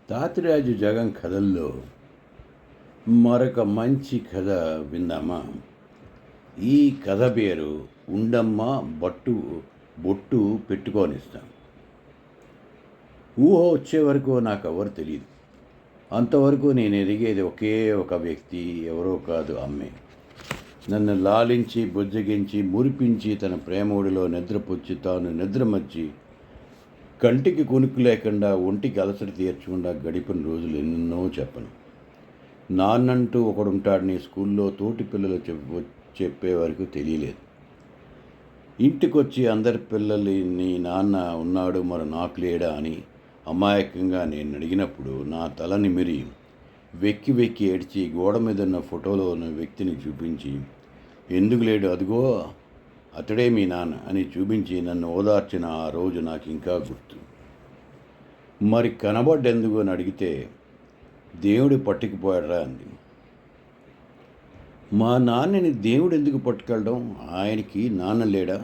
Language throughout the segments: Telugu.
తాతిరాజు జగం కథల్లో మరొక మంచి కథ విందామా? ఈ కథ పేరు ఉండమ్మ బొట్టు పెట్టుకోనిస్తాం. ఊహ వచ్చే వరకు నాకు ఎవరు తెలియదు. అంతవరకు నేను ఎదిగేది ఒకే ఒక వ్యక్తి, ఎవరో కాదు, అమ్మే. నన్ను లాలించి బుజ్జగించి మురిపించి తన ప్రేమోడిలో నిద్రపుచ్చి తాను నిద్రమర్చి కంటికి కొనుక్కు లేకుండా ఒంటికి అలసట తీర్చకుండా గడిపిన రోజులు ఎన్నెన్నో చెప్పను. నాన్నంటూ ఒకడుంటాడని స్కూల్లో తోటి పిల్లలు చెప్పే వరకు తెలియలేదు. ఇంటికొచ్చి అందరి పిల్లల్ని నాన్న ఉన్నాడు మరి నాకు లేడా అని అమాయకంగా నేను అడిగినప్పుడు నా తల నిమిరి వెక్కి వెక్కి ఏడ్చి గోడ మీద ఉన్న ఫోటోలో ఉన్న వ్యక్తిని చూపించి, ఎందుకు లేడు, అదిగో అతడే మీ నాన్న అని చూపించి నన్ను ఓదార్చిన ఆ రోజు నాకు ఇంకా గుర్తు. మరి కనబడ్డెందుకు అని అడిగితే, దేవుడు పట్టుకుపోయాడరా అంది. మా నాన్నని దేవుడు ఎందుకు పట్టుకెళ్ళడం? ఆయనకి నాన్న లేడా?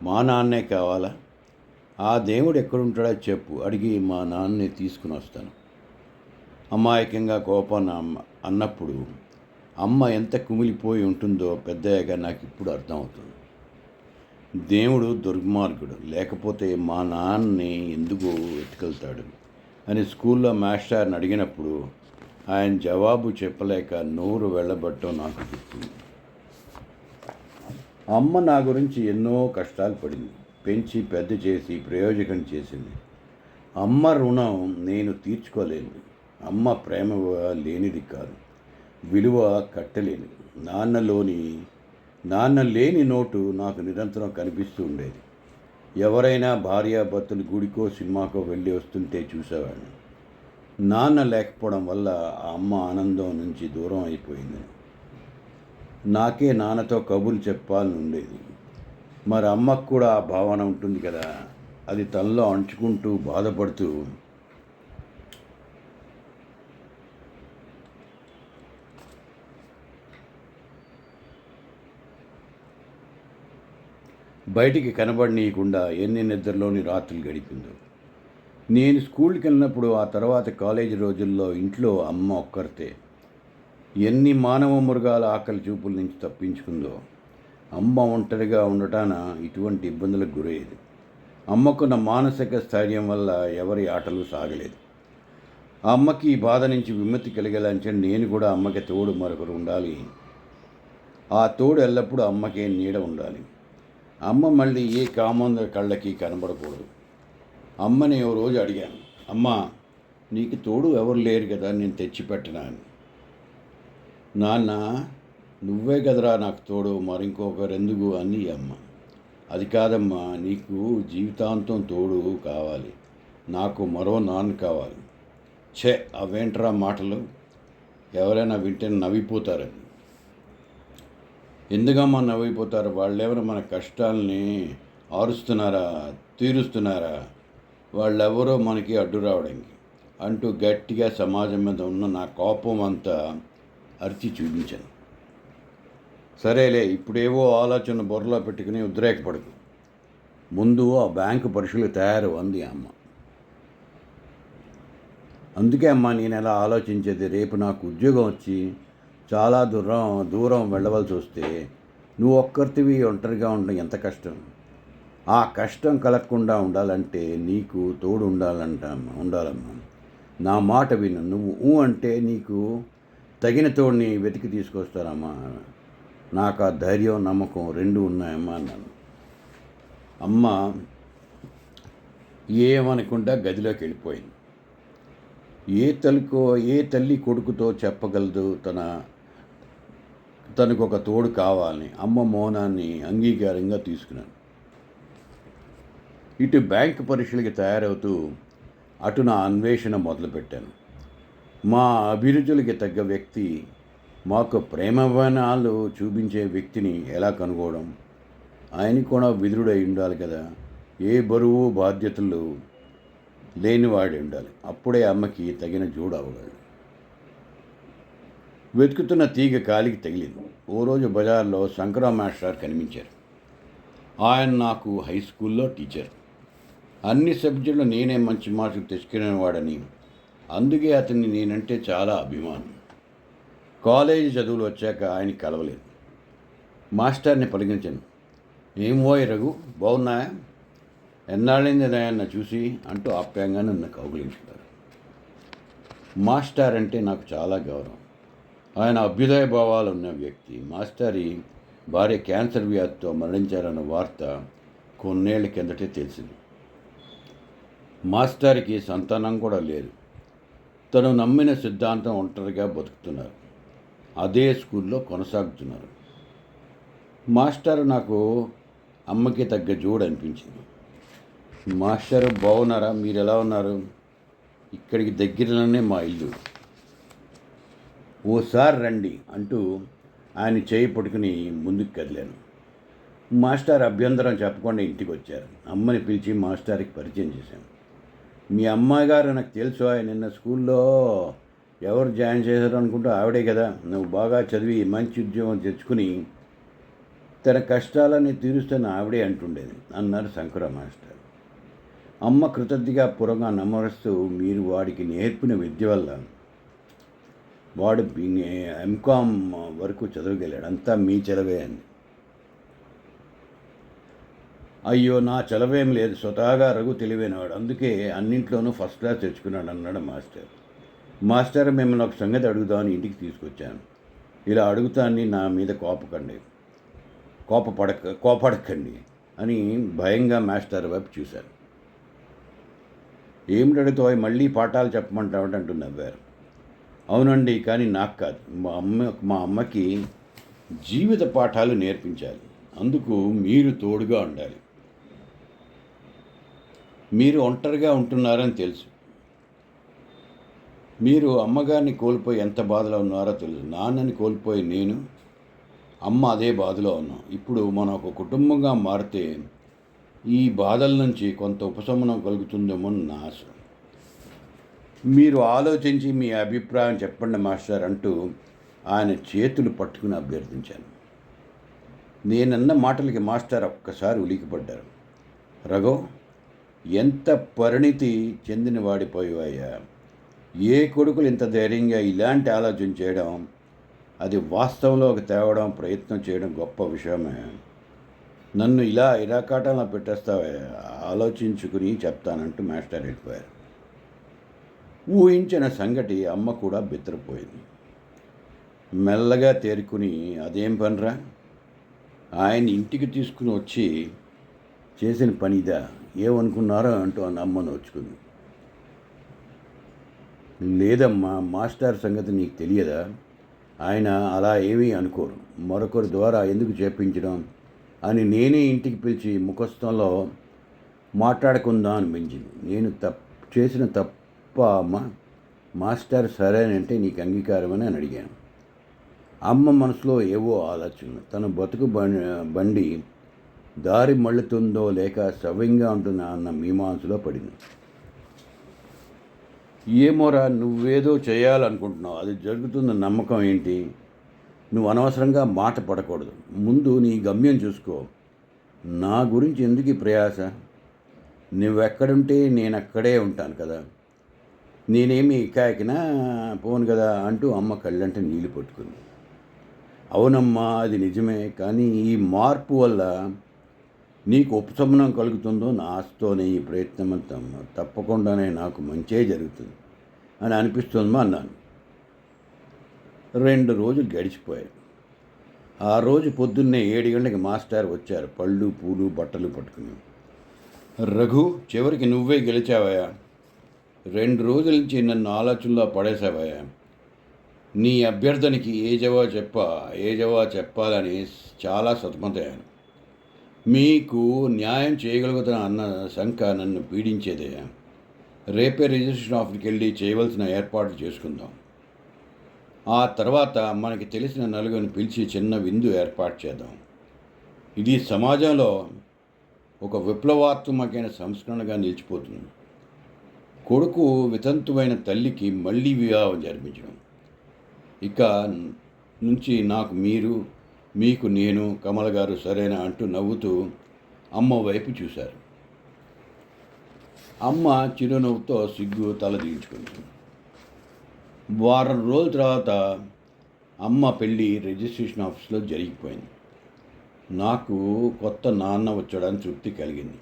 మా నాన్నే కావాలా? ఆ దేవుడు ఎక్కడుంటాడో చెప్పు, అడిగి మా నాన్నని తీసుకుని వస్తాను. అమాయకంగా కోపాన్ని అన్నప్పుడు అమ్మ ఎంత కుమిలిపోయి ఉంటుందో పెద్దయ్యాక నాకు ఇప్పుడు అర్థమవుతుంది. దేవుడు దుర్మార్గుడు, లేకపోతే మా నాన్నని ఎందుకు ఎత్తుకెళ్తాడు అని స్కూల్లో మాస్టర్ని అడిగినప్పుడు ఆయన జవాబు చెప్పలేక నోరు వెళ్ళబట్టడం నాకు గుర్తుంది. అమ్మ నా గురించి ఎన్నో కష్టాలు పడింది, పెంచి పెద్ద చేసి ప్రయోజకం చేసింది. అమ్మ రుణం నేను తీర్చుకోలేను. అమ్మ ప్రేమ లేనిది కాదు, విలువ కట్టలేనిది. నాన్న లేని నోటు నాకు నిరంతరం కనిపిస్తూ ఉండేది. ఎవరైనా భార్యాభర్తలు గుడికో సినిమాకో వెళ్ళి వస్తుంటే చూసేవాడిని. నాన్న లేకపోవడం వల్ల ఆ అమ్మ ఆనందం నుంచి దూరం అయిపోయింది. నాకే నాన్నతో కబుర్లు చెప్పాలని ఉండేది. మరి అమ్మకు కూడా ఆ భావన ఉంటుంది కదా. అది తనలో అంచుకుంటూ బాధపడుతూ బయటికి కనబడనీయకుండా ఎన్ని నిద్రలోని రాత్రులు గడిపిందో. నేను స్కూల్కి వెళ్ళినప్పుడు, ఆ తర్వాత కాలేజీ రోజుల్లో ఇంట్లో అమ్మ ఒక్కరితే. ఎన్ని మానవ మృగాల ఆకలి చూపుల నుంచి తప్పించుకుందో. అమ్మ ఒంటరిగా ఉండటాన ఇటువంటి ఇబ్బందులకు గురయ్యేది. అమ్మకున్న మానసిక స్థైర్యం వల్ల ఎవరి ఆటలు సాగలేదు. అమ్మకి ఈ బాధ నుంచి విముక్తి కలిగేలాంటి నేను కూడా అమ్మకి తోడు మరొకరు ఉండాలి. ఆ తోడు ఎల్లప్పుడూ అమ్మకే నీడ ఉండాలి. అమ్మ మళ్ళీ ఏ కామంద కళ్ళకి కనబడకూడదు. అమ్మని ఓ రోజు అడిగాను, అమ్మ నీకు తోడు ఎవరు లేరు కదా, నేను తెచ్చిపెట్టనా అని. నాన్న నువ్వే కదరా నాకు తోడు, మరింకొకరెందుకు అని అమ్మ. అది కాదమ్మా, నీకు జీవితాంతం తోడు కావాలి, నాకు మరో నాన్న కావాలి. అవేంట్రా మాటలు, ఎవరైనా వింటే నవ్విపోతారని. ఎందుకమ్మా నవ్విపోతారు? వాళ్ళెవరు మన కష్టాలని తీరుస్తున్నారా? వాళ్ళెవరో మనకి అడ్డు రావడానికి అంటూ గట్టిగా సమాజం మీద ఉన్న నా కోపం అంతా అరిచి చూపించాను. సరేలే, ఇప్పుడేవో ఆలోచన బుర్రలో పెట్టుకుని ఉద్రేకపడకు. ముందు ఆ బ్యాంకు పరీక్షలు తయారు అంది అమ్మ. అందుకే అమ్మ నేను ఎలా ఆలోచించేది, రేపు నాకు ఉద్యోగం వచ్చి చాలా దూరం వెళ్ళవలసి వస్తే నువ్వు ఒక్కరితివి ఒంటరిగా ఉండడం ఎంత కష్టం. ఆ కష్టం కలగకుండా ఉండాలంటే నీకు తోడు ఉండాలమ్మా. నా మాట విను. నువ్వు అంటే నీకు తగిన తోడిని వెతికి తీసుకొస్తానమ్మా. నాకు ఆ ధైర్యం, నమ్మకం రెండూ ఉన్నాయమ్మా అన్నాను. అమ్మ ఏమనకుండా గదిలోకి వెళ్ళిపోయింది. ఏ తల్లి కొడుకుతో చెప్పగలదు తనకు ఒక తోడు కావాలని? అమ్మ మౌనాన్ని అంగీకారంగా తీసుకున్నాను. ఇటు బ్యాంకు పరీక్షలకి తయారవుతూ అటు నా అన్వేషణ మొదలుపెట్టాను. మా అభిరుచులకి తగ్గ వ్యక్తి, మాకు ప్రేమవనాలు చూపించే వ్యక్తిని ఎలా కనుగోవడం? ఆయన కూడా విధుడై ఉండాలి కదా, ఏ బరువు బాధ్యతలు లేనివాడి ఉండాలి. అప్పుడే అమ్మకి తగిన జోడు అవ్వగలడు. వెతుకుతున్న తీగ కాలికి తగిలింది. ఓ రోజు బజార్లో శంకరరావు మాస్టర్ కనిపించారు. ఆయన నాకు హై స్కూల్లో టీచర్. అన్ని సబ్జెక్టులు నేనే మంచి మార్కులు తెచ్చుకునేవాడని అందుకే అతన్ని నేనంటే చాలా అభిమానం. కాలేజీ చదువులు వచ్చాక ఆయన కలవలేదు. మాస్టర్ని పలికించాను. ఏం ఓయ్ రఘు, బాగున్నాయా? ఎన్నాళ్ళైంది నాయన్న చూసి అంటూ ఆప్యాయంగా నన్ను కౌగిలించుకున్నారు. మాస్టర్ అంటే నాకు చాలా గౌరవం. ఆయన అభ్యుదయ భావాలు ఉన్న వ్యక్తి. మాస్టరి భార్య క్యాన్సర్ వ్యాధితో మరణించారన్న వార్త కొన్నేళ్ల కిందటే తెలిసింది. మాస్టర్కి సంతానం కూడా లేదు. తను నమ్మిన సిద్ధాంతం ఒంటరిగా బతుకుతున్నారు. అదే స్కూల్లో కొనసాగుతున్నారు. మాస్టర్ నాకు అమ్మకి తగ్గ జోడు అనిపించింది. మాస్టర్ బాగున్నారా? మీరు ఎలా ఉన్నారు? ఇక్కడికి దగ్గరలోనే మా ఇల్లు. ఓసారి రండి అంటూ ఆయన చేయి పట్టుకుని ముందుకు కదిలాను. మాస్టర్ అభ్యంతరం చెప్పకుండా ఇంటికి వచ్చారు. అమ్మని పిలిచి మాస్టర్కి పరిచయం చేశాను. మీ అమ్మాయి గారు నాకు తెలుసు, నిన్న స్కూల్లో ఎవరు జాయిన్ చేశారు అనుకుంటూ ఆవిడే కదా, నువ్వు బాగా చదివి మంచి ఉద్యోగం తెచ్చుకుని తన కష్టాలని తీరుస్తున్న ఆవిడే అంటుండేది అన్నారు శంకర మాస్టర్. అమ్మ కృతజ్ఞగా పురంగా నమరుస్తూ, మీరు వాడికి నేర్పిన విద్య వల్ల వాడు ఎంకామ్ వరకు చదవగలిగాడు, అంతా మీ చలవే అంది. అయ్యో, నా చలవేం లేదు, స్వతహాగా రఘు తెలివైనవాడు, అందుకే అన్నింట్లోనూ ఫస్ట్ క్లాస్ తెచ్చుకున్నాడు అన్నాడు మాస్టర్. మాస్టర్, మిమ్మల్ని ఒక సంగతి అడుగుదామని ఇంటికి తీసుకొచ్చాను. ఇలా అడుగుతాన్ని నా మీద కోపడకండి అని భయంగా మాస్టర్ వైపు చూశారు. ఏమిటి అడుగుతావు? మళ్ళీ పాఠాలు చెప్పమంటావు అంటూ నవ్వారు. అవునండి, కానీ నాకు కాదు, మా అమ్మకి జీవిత పాఠాలు నేర్పించాలి. అందుకు మీరు తోడుగా ఉండాలి. మీరు ఒంటరిగా ఉంటున్నారని తెలుసు. మీరు అమ్మగారిని కోల్పోయి ఎంత బాధలో ఉన్నారో తెలుసు. నాన్నని కోల్పోయి నేను, అమ్మ అదే బాధలో ఉన్నాం. ఇప్పుడు మనం ఒక కుటుంబంగా మారితే ఈ బాధల నుంచి కొంత ఉపశమనం కలుగుతుందేమో నా ఆశ. మీరు ఆలోచించి మీ అభిప్రాయం చెప్పండి మాస్టర్ అంటూ ఆయన చేతులు పట్టుకుని అభ్యర్థించాను. నేనన్న మాటలకి మాస్టర్ ఒక్కసారి ఉలికిపడ్డారు. రఘు, ఎంత పరిణితి చెందిన వాడిపోయావయ్యా. ఏ కొడుకులు ఇంత ధైర్యంగా ఇలాంటి ఆలోచన చేయడం, అది వాస్తవంలోకి తేవడం ప్రయత్నం చేయడం గొప్ప విషయమే. నన్ను ఇలా ఇరాకాటంలో పెట్టేస్తావే, ఆలోచించుకుని చెప్తానంటూ మాస్టర్ వెళ్ళిపోయారు. ఊహించిన సంగతి అమ్మ కూడా బెదిరిపోయింది. మెల్లగా తేరుకుని, అదేం పనిరా, ఆయన ఇంటికి తీసుకుని వచ్చి చేసిన పనిదా, ఏమనుకున్నారో అంటూ అమ్మ నోచుకుంది. లేదమ్మా, మాస్టర్ సంగతి నీకు తెలియదా? ఆయన అలా ఏమీ అనుకోరు, మరొకరి ద్వారా ఎందుకు చేపించడం అని నేనే ఇంటికి పిలిచి ముఖస్థంలో మాట్లాడకుందా అనిపించింది. నేను చేసిన తప్ప అమ్మ? మాస్టర్ సరేనంటే నీకు అంగీకారమని అని అడిగాను. అమ్మ మనసులో ఏవో ఆలోచనలు. తన బతుకు బండి దారి మళ్ళుతుందో లేక సవ్యంగా ఉంటుందా అన్న మీమాంసలో పడింది. ఏమోరా, నువ్వేదో చేయాలనుకుంటున్నావు, అది జరుగుతున్న నమ్మకం ఏంటి? నువ్వు అనవసరంగా మాట పడకూడదు. ముందు నీ గమ్యం చూసుకో. నా గురించి ఎందుకు ఈ ప్రయాస? నువ్వెక్కడుంటే నేను అక్కడే ఉంటాను కదా, నేనేమి ఇకాకినా పోను కదా అంటూ అమ్మ కళ్ళంటే నీళ్ళు పట్టుకుంది. అవునమ్మా, అది నిజమే, కానీ ఈ మార్పు వల్ల నీకు ఉపశమనం కలుగుతుందో నా ఆశతోనే ఈ ప్రయత్నం అంతా తప్పకుండానే నాకు మంచే జరుగుతుంది అని అనిపిస్తుందమ్మా అన్నాను. 2 రోజులు గడిచిపోయాయి. ఆ రోజు పొద్దున్నే 7 గంటలకి మాస్టర్ వచ్చారు, పళ్ళు పూలు బట్టలు పట్టుకుని. రఘు, చివరికి నువ్వే గెలిచావయ్యా. 2 రోజుల నుంచి నన్ను ఆలోచనలో పడేసావయ్యా. నీ అభ్యర్థనకి ఏ జవాబు చెప్పాలని చాలా సతమతయ్యాను. మీకు న్యాయం చేయగలుగుతున్నా అన్న శంక నన్ను పీడించేదే. రేపే రిజిస్ట్రేషన్ ఆఫీస్కి వెళ్ళి చేయవలసిన ఏర్పాట్లు చేసుకుందాం. ఆ తర్వాత మనకి తెలిసిన నలుగురిని పిలిచి చిన్న విందు ఏర్పాటు చేద్దాం. ఇది సమాజంలో ఒక విప్లవాత్మకమైన సంస్కరణగా నిలిచిపోతుంది. కొడుకు వితంతువైన తల్లికి మళ్ళీ వివాహం జరిపించడం. ఇక నుంచి నాకు మీరు, మీకు నేను, కమల గారు సరేనా అంటూ నవ్వుతూ అమ్మ వైపు చూశారు. అమ్మ చిరునవ్వుతో సిగ్గు తల దించుకుంది. వారం రోజుల తర్వాత అమ్మ పెళ్ళి రిజిస్ట్రేషన్ ఆఫీస్లో జరిగిపోయింది. నాకు కొత్త నాన్న వచ్చాడని తృప్తి కలిగింది.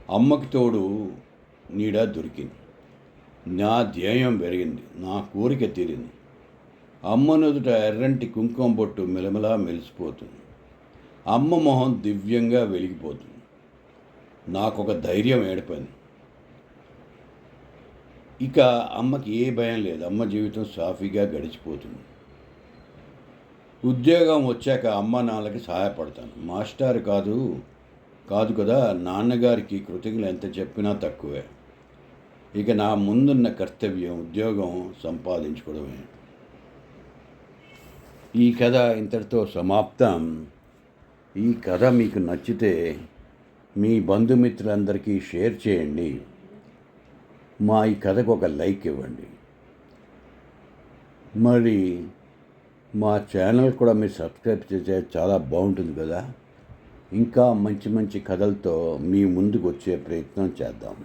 అమ్మకి తోడు నీడ దొరికింది. నా ధ్యేయం పెరిగింది, నా కోరిక తీరింది. అమ్మ నుదుట ఎర్రంటి కుంకుమ బొట్టు మెలమెలా మెలిసిపోతుంది. అమ్మ మొహం దివ్యంగా వెలిగిపోతుంది. నాకొక ధైర్యం ఏర్పడింది. ఇక అమ్మకి ఏ భయం లేదు. అమ్మ జీవితం సాఫీగా గడిచిపోతుంది. ఉద్యోగం వచ్చాక అమ్మ నాన్నలకి సహాయపడతాను. మాస్టర్ కాదు కదా, నాన్నగారికి కృతజ్ఞతలు ఎంత చెప్పినా తక్కువే. ఇక నా ముందున్న కర్తవ్యం ఉద్యోగం సంపాదించుకోవడమే. ఈ కథ ఇంతటితో సమాప్తం. ఈ కథ మీకు నచ్చితే మీ బంధుమిత్రులందరికీ షేర్ చేయండి. మా ఈ కథకు ఒక లైక్ ఇవ్వండి. మరి మా ఛానల్ కూడా మీరు సబ్స్క్రైబ్ చేస్తే చాలా బాగుంటుంది కదా. ఇంకా మంచి మంచి కథలతో మీ ముందుకు వచ్చే ప్రయత్నం చేద్దాం.